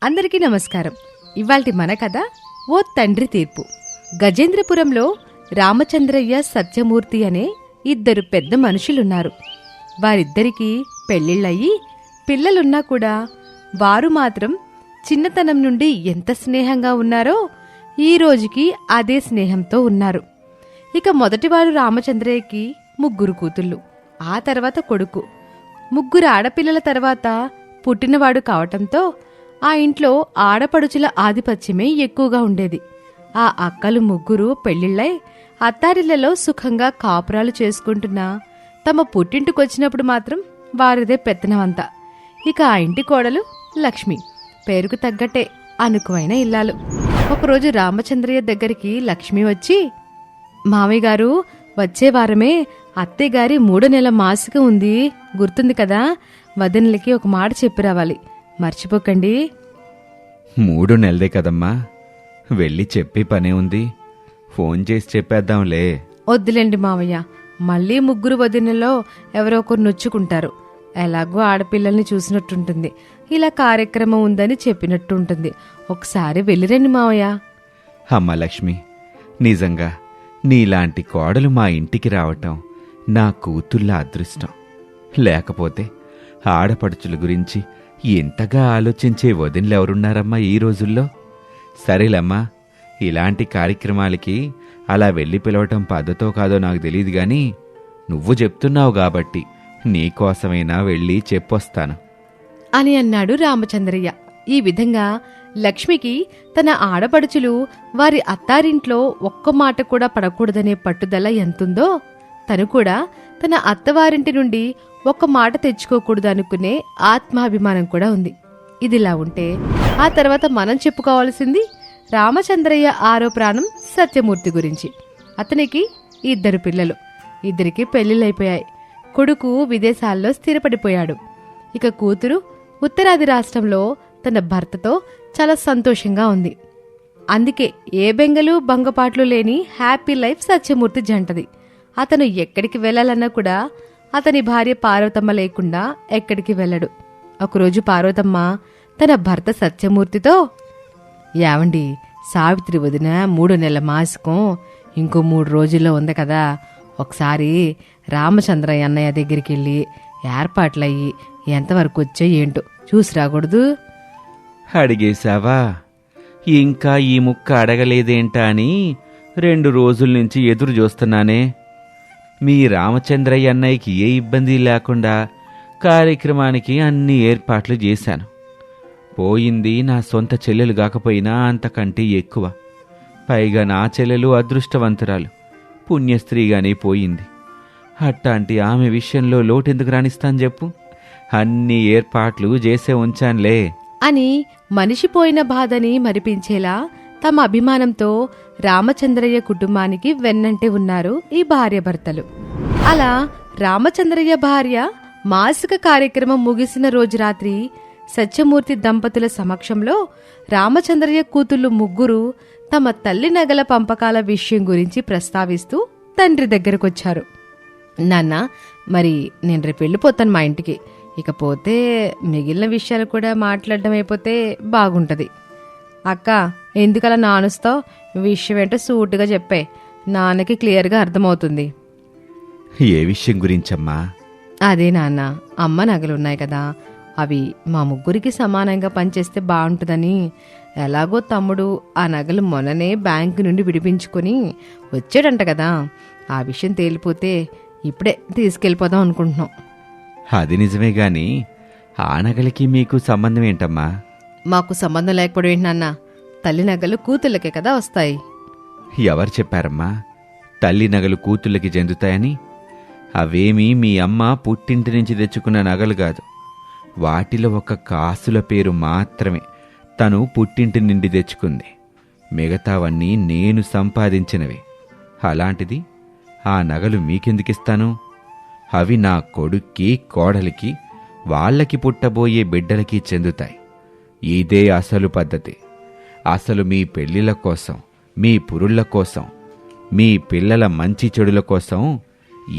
అందరికీ నమస్కారం. ఇవాల్టి మన కథ ఓ తండ్రి తీర్పు. గజేంద్రపురంలో రామచంద్రయ్య, సత్యమూర్తి అనే ఇద్దరు పెద్ద మనుషులున్నారు. వారిద్దరికీ పెళ్ళిళ్ళయి పిల్లలున్నా కూడా వారు మాత్రం చిన్నతనం నుండి ఎంత స్నేహంగా ఉన్నారో ఈ రోజుకి అదే స్నేహంతో ఉన్నారు. ఇక మొదటివాడు రామచంద్రయ్యకి 3 కూతుళ్ళు, ఆ తర్వాత కొడుకు. 3 ఆడపిల్లల తర్వాత పుట్టినవాడు కావటంతో ఆ ఇంట్లో ఆడపడుచుల ఆధిపత్యమే ఎక్కువగా ఉండేది. ఆ అక్కలు 3 పెళ్లిళ్ళై అత్తారిళ్లలో సుఖంగా కాపురాలు చేసుకుంటున్నా తమ పుట్టింటికొచ్చినప్పుడు మాత్రం వారిదే పెత్తనమంతా. ఇక ఆ ఇంటి కోడలు లక్ష్మి, పేరుకు తగ్గట్టే అనుకువైన ఇల్లాలు. ఒకరోజు రామచంద్రయ్య దగ్గరికి లక్ష్మి వచ్చి, మామయ్య గారు, వచ్చే వారమే అత్తయ్యగారి 3వ నెల మాసిక ఉంది, గుర్తుంది కదా, వదినలకి ఒక మాట చెప్పి రావాలి, మర్చిపోకండి. 3 నెలదే కదమ్మా, వెళ్ళి చెప్పి పనే ఉంది, ఫోన్ చేసి చెప్పేద్దాంలే. వద్దులేండి మావయ్య, మళ్ళీ 3 వదినలో ఎవరో ఒకరు నొచ్చుకుంటారు. ఎలాగో ఆడపిల్లల్ని చూసినట్టుంటుంది, ఇలా కార్యక్రమం ఉందని చెప్పినట్టుంటుంది. ఒకసారి వెళ్ళిరండి మావయ్య. అమ్మ లక్ష్మి, నిజంగా నీలాంటి కోడలు మా ఇంటికి రావటం నా కూతుళ్ళ అదృష్టం. లేకపోతే ఆడపడుచుల గురించి ఎంతగా ఆలోచించే వదినలెవరున్నారమ్మా ఈ రోజుల్లో? సరేలమ్మా, ఇలాంటి కార్యక్రమాలకి అలా వెళ్ళి పిలవటం పద్ధతో కాదో నాకు తెలియదు గాని నువ్వు చెప్తున్నావు కాబట్టి నీకోసమైనా వెళ్ళి చెప్పొస్తాను అని అన్నాడు రామచంద్రయ్య. ఈ విధంగా లక్ష్మికి తన ఆడపడుచులు వారి అత్తారింట్లో ఒక్క మాట కూడా పడకూడదనే పట్టుదల ఎంతుందో, తను కూడా తన అత్తవారింటి నుండి ఒక్క మాట తెచ్చుకోకూడదు అనుకునే ఆత్మాభిమానం కూడా ఉంది. ఇదిలా ఉంటే ఆ తర్వాత మనం చెప్పుకోవాల్సింది రామచంద్రయ్య 6వ ప్రాణం సత్యమూర్తి గురించి. అతనికి 2 పిల్లలు, 2కి పెళ్లిళ్ళైపోయాయి. కొడుకు విదేశాల్లో స్థిరపడిపోయాడు. ఇక కూతురు ఉత్తరాది రాష్ట్రంలో తన భర్తతో చాలా సంతోషంగా ఉంది. అందుకే ఏ బెంగలు బంగపాట్లు లేని హ్యాపీ లైఫ్ సత్యమూర్తి జంటది. అతను ఎక్కడికి వెళ్లాలన్నా కూడా అతని భార్య పార్వతమ్మ లేకుండా ఎక్కడికి వెళ్ళడు. ఒకరోజు పార్వతమ్మ తన భర్త సత్యమూర్తితో, యావండి, సావిత్రి వదిన 3వ నెల మాసికం ఇంకో 3 రోజుల్లో ఉంది కదా, ఒకసారి రామచంద్రయ్య అన్నయ్య దగ్గరికి వెళ్ళి ఏర్పాట్లయ్యి ఎంతవరకు వచ్చో ఏంటో చూసి రాకూడదు? అడిగేశావా? ఇంకా ఈ ముక్క అడగలేదేంటా అని 2 రోజుల నుంచి ఎదురు చూస్తున్నానే. మీ రామచంద్రయ్య అన్నయ్యకి ఏ ఇబ్బంది లేకుండా కార్యక్రమానికి అన్ని ఏర్పాట్లు చేశాను. పోయింది నా సొంత చెల్లెలు కాకపోయినా అంతకంటే ఎక్కువ. పైగా నా చెల్లెలు అదృష్టవంతురాలు, పుణ్యస్త్రీగానే పోయింది. అట్టాంటి ఆమె విషయంలో లోటెందుకు రాణిస్తాను చెప్పు? అన్ని ఏర్పాట్లు చేసే ఉంచానులే అని మనిషిపోయిన బాధని మరిపించేలా తమ అభిమానంతో రామచంద్రయ్య కుటుంబానికి వెన్నంటే ఉన్నారు ఈ భార్యాభర్తలు. అలా రామచంద్రయ్య భార్య మాసిక కార్యక్రమం ముగిసిన రోజు రాత్రి సత్యమూర్తి దంపతుల సమక్షంలో రామచంద్రయ్య కూతుళ్ళు 3 తమ తల్లి నగల పంపకాల విషయం గురించి ప్రస్తావిస్తూ తండ్రి దగ్గరకొచ్చారు. నాన్న, మరి నేను రేపు వెళ్ళిపోతాను మా ఇంటికి, ఇకపోతే మిగిలిన విషయాలు కూడా మాట్లాడడం అయిపోతే బాగుంటది. అక్క, ఎందుకలా నానుస్తావు? విషయం ఏంటో సూటుగా చెప్పే, నాన్నకి క్లియర్గా అర్థమవుతుంది. ఏ విషయం గురించమ్మా? అదే నాన్న, అమ్మ నగలున్నాయి కదా, అవి మా 3కి సమానంగా పనిచేస్తే బాగుంటుందని. ఎలాగో తమ్ముడు ఆ నగలు మొన్ననే బ్యాంకు నుండి విడిపించుకొని వచ్చాడంట కదా, ఆ విషయం తేలిపోతే ఇప్పుడే తీసుకెళ్ళిపోదాం అనుకుంటున్నాం. అది నిజమే గాని ఆ నగలకి మీకు సంబంధం ఏంటమ్మా? మాకు సంబంధం లేకపోవడం ఏంటి నాన్న, తల్లి నగలు కూతుళ్ళకే కదా వస్తాయి. ఎవరు చెప్పారమ్మా తల్లి నగలు కూతుళ్ళకి చెందుతాయని? అవేమీ మీ అమ్మ పుట్టింటి నుంచి తెచ్చుకున్న నగలు కాదు. వాటిలో ఒక కాసుల పేరు మాత్రమే తను పుట్టింటి నుండి తెచ్చుకుంది. మిగతావన్నీ నేను సంపాదించినవి. అలాంటిది ఆ నగలు మీకెందుకిస్తాను? అవి నా కొడుక్కి, కోడలికి, వాళ్ళకి పుట్టబోయే బిడ్డలకి చెందుతాయి. ఇదే అసలు పద్ధతి. అసలు మీ పెళ్లిళ్ల కోసం, మీ పురుళ్ల కోసం, మీ పిల్లల మంచి చెడుల కోసం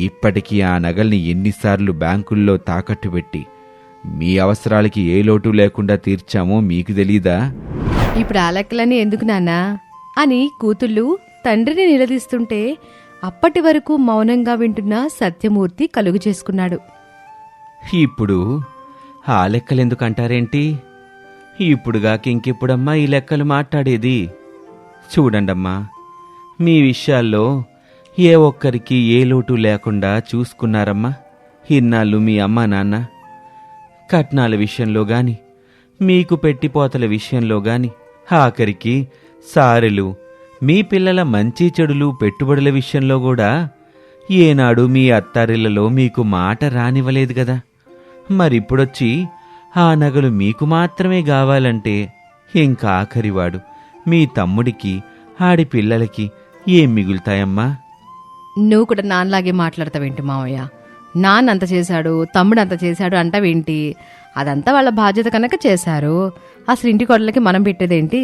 ఇప్పటికీ ఆ నగల్ని ఎన్నిసార్లు బ్యాంకుల్లో తాకట్టు పెట్టి మీ అవసరాలకి ఏ లోటు లేకుండా తీర్చామో మీకు తెలీదా? ఇప్పుడు ఆ లెక్కలన్నీ ఎందుకు నాన్నా అని కూతుళ్ళు తండ్రిని నిలదీస్తుంటే అప్పటి వరకు మౌనంగా వింటున్న సత్యమూర్తి కలుగు చేసుకున్నాడు. ఇప్పుడు ఆ లెక్కలెందుకంటారేంటి? ఇప్పుడుగాక ఇంకెప్పుడమ్మా ఈ లెక్కలు మాట్లాడేది? చూడండమ్మా, మీ విషయాల్లో ఏ ఒక్కరికి ఏ లోటు లేకుండా చూసుకున్నారమ్మా ఇన్నాళ్ళు మీ అమ్మా నాన్న. కట్నాల విషయంలో గాని, మీకు పెట్టిపోతల విషయంలో గాని, ఆఖరికి సారెలు, మీ పిల్లల మంచి చెడులు పెట్టుబడుల విషయంలో కూడా ఏనాడు మీ అత్తారిళ్లలో మీకు మాట రానివ్వలేదు కదా. మరిప్పుడొచ్చి ఆ నగలు మీకు మాత్రమే కావాలంటే ఇంకా ఆఖరివాడు మీ తమ్ముడికి, ఆడి పిల్లలకి ఏం మిగులుతాయమ్మా? నువ్వు కూడా నాన్నలాగే మాట్లాడతావేంటి మావయ్య? నాన్న అంత చేశాడు, తమ్ముడు అంత చేశాడు అంటావేంటి? అదంతా వాళ్ళ బాధ్యత కనుక చేశారు. అసలు ఇంటి కోడలకి మనం పెట్టేదేంటి?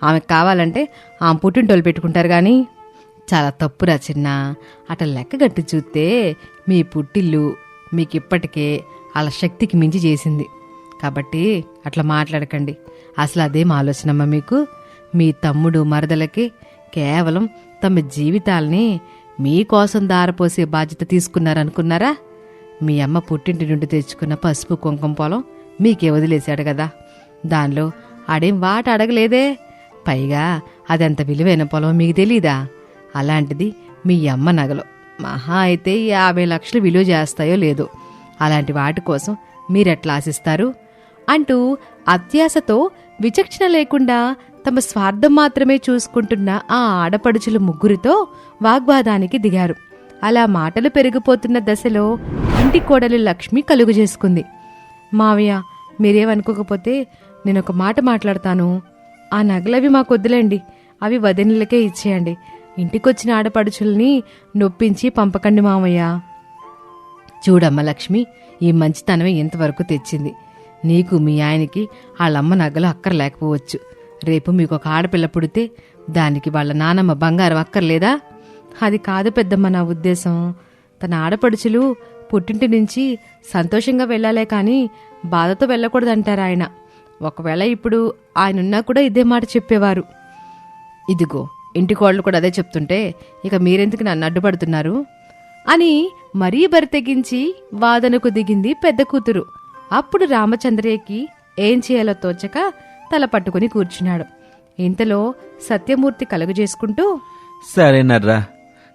ఆమెకు కావాలంటే ఆమె పుట్టింటోళ్ళు పెట్టుకుంటారు కానీ. చాలా తప్పురా చిన్న. అట్లా లెక్క గట్టి చూస్తే మీ పుట్టిల్లు మీకు ఇప్పటికే వాళ్ళ శక్తికి మించి చేసింది. కాబట్టి అట్లా మాట్లాడకండి. అసలు అదేం ఆలోచనమ్మా మీకు? మీ తమ్ముడు మరదలకి కేవలం తమ జీవితాల్ని మీకోసం దారపోసే బాధ్యత తీసుకున్నారనుకున్నారా? మీ అమ్మ పుట్టింటి నుండి తెచ్చుకున్న పసుపు కుంకుమ పొలం మీకే వదిలేశాడు కదా. దానిలో ఆడేం వాట అడగలేదే. పైగా అదంత విలువైన పొలం మీకు తెలీదా? అలాంటిది మీ అమ్మ నగలు మహా అయితే 50 లక్షలు విలువ చేస్తాయో లేదో. అలాంటి వాటి కోసం మీరెట్లా ఆశిస్తారు? అంటూ అత్యాశతో విచక్షణ లేకుండా తమ స్వార్థం మాత్రమే చూసుకుంటున్న ఆ ఆడపడుచుల ముగ్గురితో వాగ్వాదానికి దిగారు. అలా మాటలు పెరిగిపోతున్న దశలో ఇంటి కోడలి లక్ష్మి కలుగు చేసుకుంది. మావయ్య, మీరేమనుకోకపోతే నేనొక మాట మాట్లాడతాను. ఆ నగలవి మాకొద్దులేండి, అవి వదినలకే ఇచ్చేయండి. ఇంటికొచ్చిన ఆడపడుచుల్ని నొప్పించి పంపకండి మావయ్య. చూడమ్మ లక్ష్మి, ఈ మంచితనమే ఇంతవరకు తెచ్చింది. నీకు మీ ఆయనకి వాళ్ళమ్మ నగలు అక్కర్లేకపోవచ్చు. రేపు మీకు ఒక ఆడపిల్ల పుడితే దానికి వాళ్ళ నానమ్మ బంగారం అక్కర్లేదా? అది కాదు పెద్దమ్మ నా ఉద్దేశం. తన ఆడపడుచులు పుట్టింటి నుంచి సంతోషంగా వెళ్ళాలే కానీ బాధతో వెళ్ళకూడదంటారు ఆయన. ఒకవేళ ఇప్పుడు ఆయనున్నా కూడా ఇదే మాట చెప్పేవారు. ఇదిగో ఇంటి కోళ్ళు కూడా అదే చెప్తుంటే ఇక మీరెందుకు నన్ను అడ్డుపడుతున్నారు అని మరీ బరితెగించి వాదనకు దిగింది పెద్ద కూతురు. అప్పుడు రామచంద్రయ్యకి ఏం చేయాలో తోచక తల పట్టుకుని కూర్చున్నాడు. ఇంతలో సత్యమూర్తి కలుగు చేసుకుంటూ, సరేనర్రా,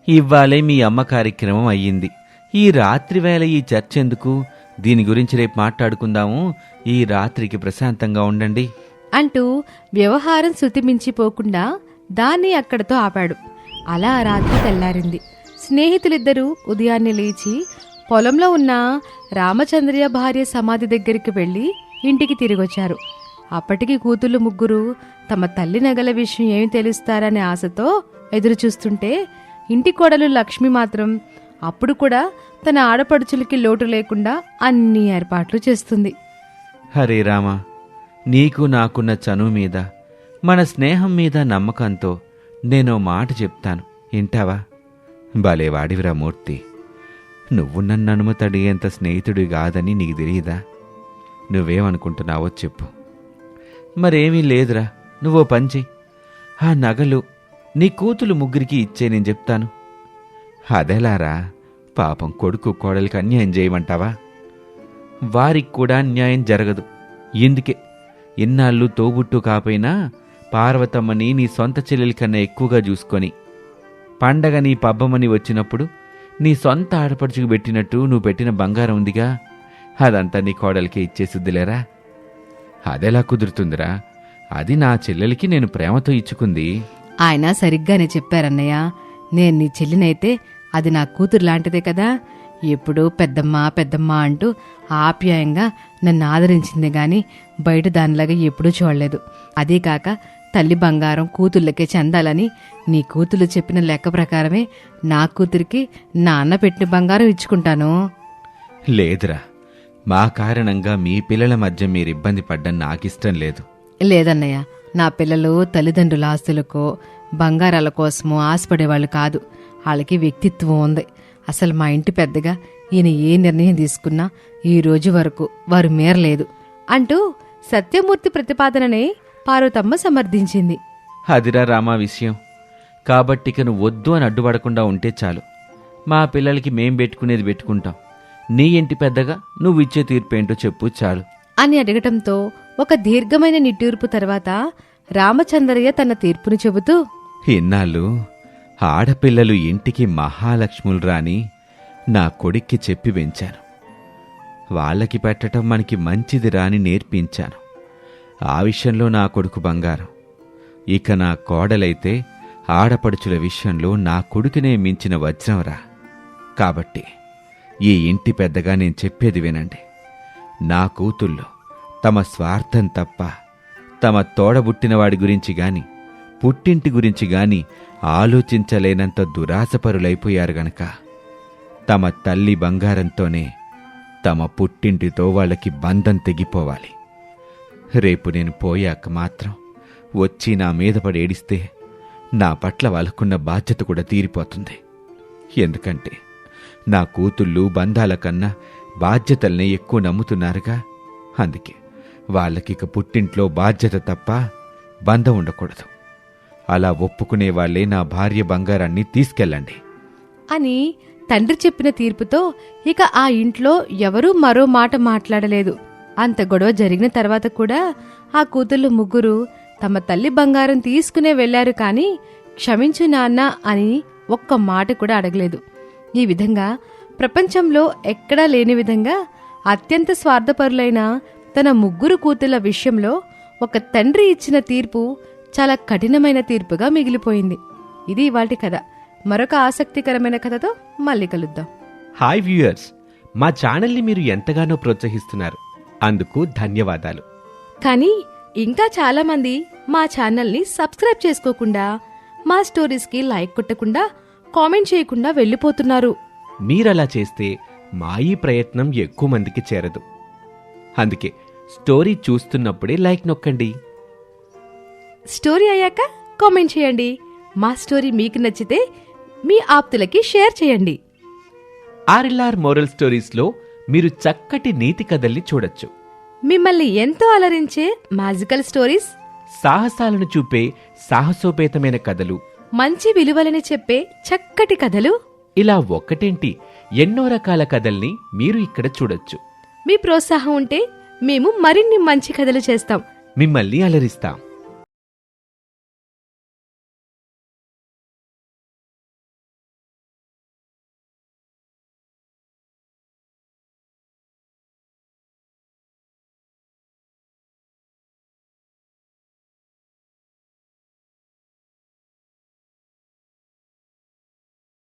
ఇవ్వాలే మీ అమ్మ కార్యక్రమం అయ్యింది. ఈ రాత్రి వేళ ఈ చర్చ ఎందుకు? దీని గురించి రేపు మాట్లాడుకుందాము. ఈ రాత్రికి ప్రశాంతంగా ఉండండి అంటూ వ్యవహారం శృతిమించిపోకుండా దాన్ని అక్కడతో ఆపాడు. అలా ఆ రాత్రి తెల్లారింది. స్నేహితులిద్దరూ ఉదయాన్నే లేచి పొలంలో ఉన్న రామచంద్రయ్య భార్య సమాధి దగ్గరికి వెళ్లి ఇంటికి తిరిగొచ్చారు. అప్పటికి కూతుళ్ళు ముగ్గురు తమ తల్లి నగల విషయం ఏమి తెలుస్తారనే ఆశతో ఎదురుచూస్తుంటే ఇంటి కోడలు లక్ష్మి మాత్రం అప్పుడు కూడా తన ఆడపడుచులకి లోటు లేకుండా అన్ని ఏర్పాట్లు చేస్తుంది. హరే రామ, నీకు నాకున్న చనువు మీద, మన స్నేహం మీద నమ్మకంతో నేనో మాట చెప్తాను, వింటావా? భలేవాడివిరా మూర్తి. నువ్వు నన్ను అనుమతడిగేంత స్నేహితుడి కాదని నీకు తెలియదా? నువ్వేమనుకుంటున్నావో చెప్పు. మరేమీ లేదురా, నువ్వో పని చెయ్యి. ఆ నగలు నీ కూతులు ముగ్గురికి ఇచ్చే నేను చెప్తాను. అదెలారా? పాపం కొడుకు కోడలికి అన్యాయం చేయమంటావా? వారికి కూడా అన్యాయం జరగదు. ఎందుకే ఇన్నాళ్ళు తోబుట్టు కాపోయినా పార్వతమ్మని నీ సొంత చెల్లెలి కన్నా ఎక్కువగా చూసుకొని, పండగ నీ పబ్బమని వచ్చినప్పుడు నీ సొంత ఆడపడుచుకు పెట్టినట్టు నువ్వు పెట్టిన బంగారం ఉందిగా, అదంతా నీ కోడలికి ఇచ్చేసిద్దిలేరా? అదెలా కుదురుతుందిరా? అది నా చెల్లెలికి నేను ప్రేమతో ఇచ్చుకుంది. ఆయన సరిగ్గానే చెప్పారన్నయ్య. నేను నీ చెల్లినైతే అది నా కూతురు లాంటిదే కదా. ఎప్పుడూ పెద్దమ్మ పెద్దమ్మ అంటూ ఆప్యాయంగా నన్ను ఆదరించింది గాని బయట దానిలాగా ఎప్పుడూ చూడలేదు. అదే కాక తల్లి బంగారం కూతుళ్ళకే చెందాలని నీ కూతురు చెప్పిన లెక్క ప్రకారమే నా కూతురికి నాన్న పెట్టిన బంగారం ఇచ్చుకుంటాను. లేదురా, మా కారణంగా మీ పిల్లల మధ్య మీరు ఇబ్బంది పడ్డం నాకిష్టం లేదు. లేదన్నయ్య, నా పిల్లలు తల్లిదండ్రుల ఆస్తులకో బంగారాల కోసమో ఆశపడేవాళ్ళు కాదు. వాళ్ళకి వ్యక్తిత్వం ఉంది. అసలు మా ఇంటి పెద్దగా ఈయన ఏ నిర్ణయం తీసుకున్నా ఈ రోజు వరకు వారు మేరలేదు అంటూ సత్యమూర్తి ప్రతిపాదననే పార్వతమ్మ సమర్థించింది. అదిరా రామా విషయం. కాబట్టిక నువ్వు వద్దు అని అడ్డుపడకుండా ఉంటే చాలు. మా పిల్లలకి మేం పెట్టుకునేది పెట్టుకుంటాం. నీ ఇంటి పెద్దగా నువ్వు ఇచ్చే తీర్పేంటో చెప్పు చాలు అని అడగటంతో ఒక దీర్ఘమైన నిట్టూర్పు తర్వాత రామచంద్రయ్య తన తీర్పును చెబుతూ, ఇన్నాళ్ళు ఆడపిల్లలు ఇంటికి మహాలక్ష్ములు రాని నా కొడుక్కి చెప్పి పెంచాను. వాళ్ళకి పెట్టడం మనకి మంచిది రాని నేర్పించాను. ఆ విషయంలో నా కొడుకు బంగారం. ఇక నా కోడలైతే ఆడపడుచుల విషయంలో నా కొడుకునే మించిన వజ్రంరా. కాబట్టి ఈ ఇంటి పెద్దగా నేను చెప్పేది వినండి. నా కూతుళ్ళు తమ స్వార్థం తప్ప తమ తోడబుట్టినవాడి గురించి గాని పుట్టింటి గురించి గాని ఆలోచించలేనంత దురాశపరులైపోయారు గనక తమ తల్లి బంగారంతోనే తమ పుట్టింటితో వాళ్ళకి బంధం తెగిపోవాలి. రేపు నేను పోయాక మాత్రం వచ్చి నా మీద పడి ఏడిస్తే నా పట్ల వాళ్ళకున్న బాధ్యత కూడా తీరిపోతుంది. ఎందుకంటే నా కూతుళ్ళు బంధాల కన్నా బాధ్యతల్నే ఎక్కువ నమ్ముతున్నారుగా. అందుకే వాళ్ళకిక పుట్టింట్లో బాధ్యత తప్ప బంధం ఉండకూడదు. అలా ఒప్పుకునే వాళ్లే నా భార్య బంగారాన్ని తీసుకెళ్ళండి అని తండ్రి చెప్పిన తీర్పుతో ఇక ఆ ఇంట్లో ఎవరూ మరో మాట మాట్లాడలేదు. అంత గొడవ జరిగిన తర్వాత కూడా ఆ కూతుళ్ళు ముగ్గురు తమ తల్లి బంగారం తీసుకునే వెళ్లారు కాని క్షమించు నాన్న అని ఒక్క మాట కూడా అడగలేదు. ఈ విధంగా ప్రపంచంలో ఎక్కడా లేని విధంగా అత్యంత స్వార్థపరులైన తన ముగ్గురు కూతుళ్ల విషయంలో ఒక తండ్రి ఇచ్చిన తీర్పు చాలా కఠినమైన తీర్పుగా మిగిలిపోయింది. ఇది ఇవాల్టి కథ. మరొక ఆసక్తికరమైన కథతో మళ్ళీ కలుద్దాం. హాయ్ వ్యూయర్స్, మా ఛానల్ని మీరు ఎంతగానో ప్రోత్సహిస్తున్నారు. అందుకు ధన్యవాదాలు. కానీ ఇంకా చాలా మంది మా ఛానల్ని సబ్స్క్రైబ్ చేసుకోకుండా, మా స్టోరీస్కి లైక్ కొట్టకుండా, కామెంట్ చేయకుండా వెళ్ళిపోతున్నారు. మీరలా చేస్తే మా ఈ ప్రయత్నం ఎక్కువ మందికి చేరదు. అందుకే స్టోరీ చూస్తున్నప్పుడే లైక్ నొక్కండి. స్టోరీ అయ్యాక కామెంట్ చేయండి. మా స్టోరీ మీకు నచ్చితే మీ ఆప్తులకి షేర్ చేయండి. ఆర్ఎల్ఆర్ మోరల్ స్టోరీస్లో మీరు చక్కటి నీతి కథల్ని చూడొచ్చు. మిమ్మల్ని ఎంతో అలరించే మ్యాజికల్ స్టోరీస్, సాహసాలను చూపే సాహసోపేతమైన కథలు, మంచి విలువలని చెప్పే చక్కటి కథలు, ఇలా ఒక్కటేంటి ఎన్నో రకాల కథల్ని మీరు ఇక్కడ చూడొచ్చు. మీ ప్రోత్సాహం ఉంటే మేము మరిన్ని మంచి కథలు చేస్తాం, మిమ్మల్ని అలరిస్తాం.